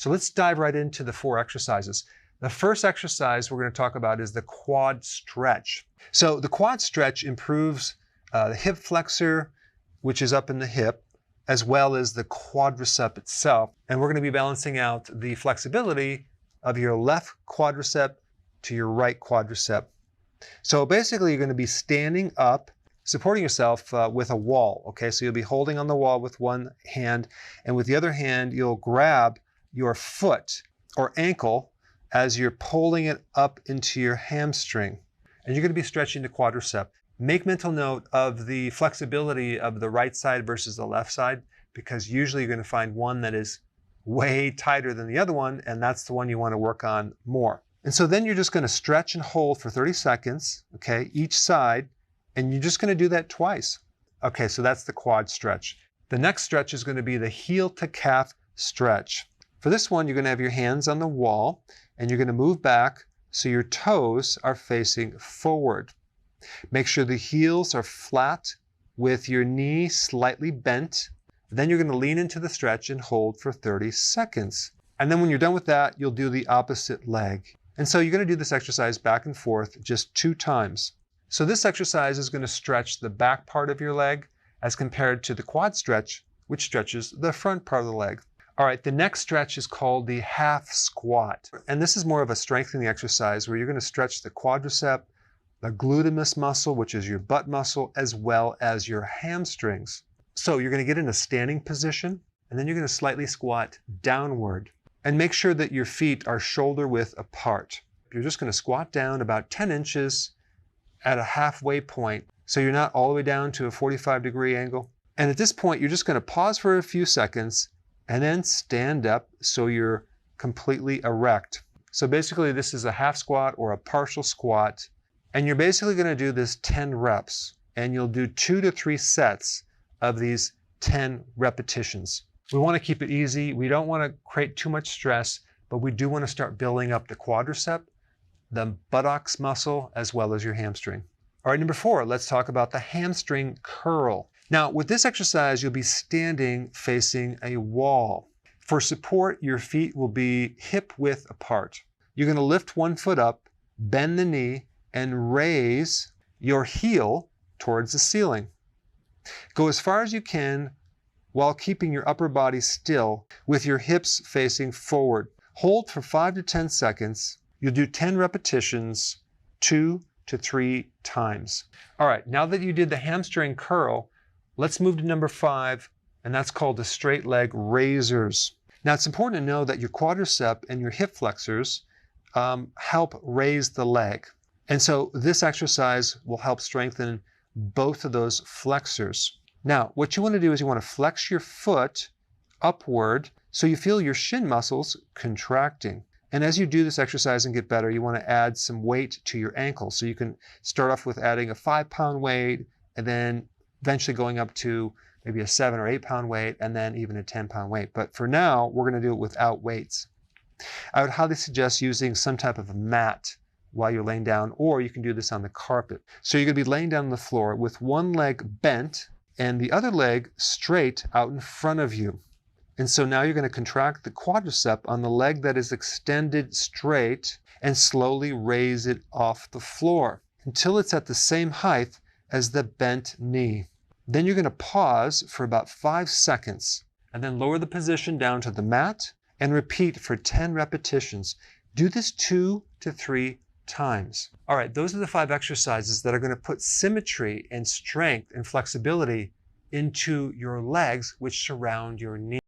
So let's dive right into the 4 exercises. The first exercise we're going to talk about is the quad stretch. So the quad stretch improves the hip flexor, which is up in the hip, as well as the quadricep itself. And we're going to be balancing out the flexibility of your left quadricep to your right quadricep. So basically, you're going to be standing up, supporting yourself with a wall. Okay, so you'll be holding on the wall with one hand, and with the other hand, you'll grab your foot or ankle as you're pulling it up into your hamstring. And you're going to be stretching the quadricep. Make mental note of the flexibility of the right side versus the left side, because usually you're going to find one that is way tighter than the other one, and that's the one you want to work on more. And so then you're just going to stretch and hold for 30 seconds, okay, each side, and you're just going to do that twice. Okay, so that's the quad stretch. The next stretch is going to be the heel to calf stretch. For this one, you're going to have your hands on the wall, and you're going to move back so your toes are facing forward. Make sure the heels are flat with your knee slightly bent. Then you're going to lean into the stretch and hold for 30 seconds. And then when you're done with that, you'll do the opposite leg. And so you're going to do this exercise back and forth just 2 times. So this exercise is going to stretch the back part of your leg as compared to the quad stretch, which stretches the front part of the leg. All right, the next stretch is called the half squat. And this is more of a strengthening exercise where you're going to stretch the quadricep, the gluteus muscle, which is your butt muscle, as well as your hamstrings. So you're going to get in a standing position, and then you're going to slightly squat downward. And make sure that your feet are shoulder width apart. You're just going to squat down about 10 inches at a halfway point, so you're not all the way down to a 45-degree angle. And at this point, you're just going to pause for a few seconds and then stand up so you're completely erect. So basically, this is a half squat or a partial squat. And you're basically going to do this 10 reps. And you'll do 2 to 3 sets of these 10 repetitions. We want to keep it easy. We don't want to create too much stress, but we do want to start building up the quadricep, the buttocks muscle, as well as your hamstring. All right, number 4, let's talk about the hamstring curl. Now, with this exercise, you'll be standing facing a wall. For support, your feet will be hip width apart. You're going to lift one foot up, bend the knee, and raise your heel towards the ceiling. Go as far as you can while keeping your upper body still with your hips facing forward. Hold for 5 to 10 seconds. You'll do 10 repetitions, 2 to 3 times. All right, now that you did the hamstring curl, let's move to number 5, and that's called the straight leg raisers. Now, it's important to know that your quadricep and your hip flexors help raise the leg. And so this exercise will help strengthen both of those flexors. Now, what you want to do is you want to flex your foot upward so you feel your shin muscles contracting. And as you do this exercise and get better, you want to add some weight to your ankle. So you can start off with adding a 5-pound weight and then eventually going up to maybe a 7 or 8-pound weight and then even a 10-pound weight. But for now, we're going to do it without weights. I would highly suggest using some type of a mat while you're laying down, or you can do this on the carpet. So you're going to be laying down on the floor with one leg bent and the other leg straight out in front of you. And so now you're going to contract the quadricep on the leg that is extended straight and slowly raise it off the floor until it's at the same height as the bent knee. Then you're going to pause for about 5 seconds and then lower the position down to the mat and repeat for 10 repetitions. Do this 2 to 3 times. All right, those are the 5 exercises that are going to put symmetry and strength and flexibility into your legs, which surround your knee.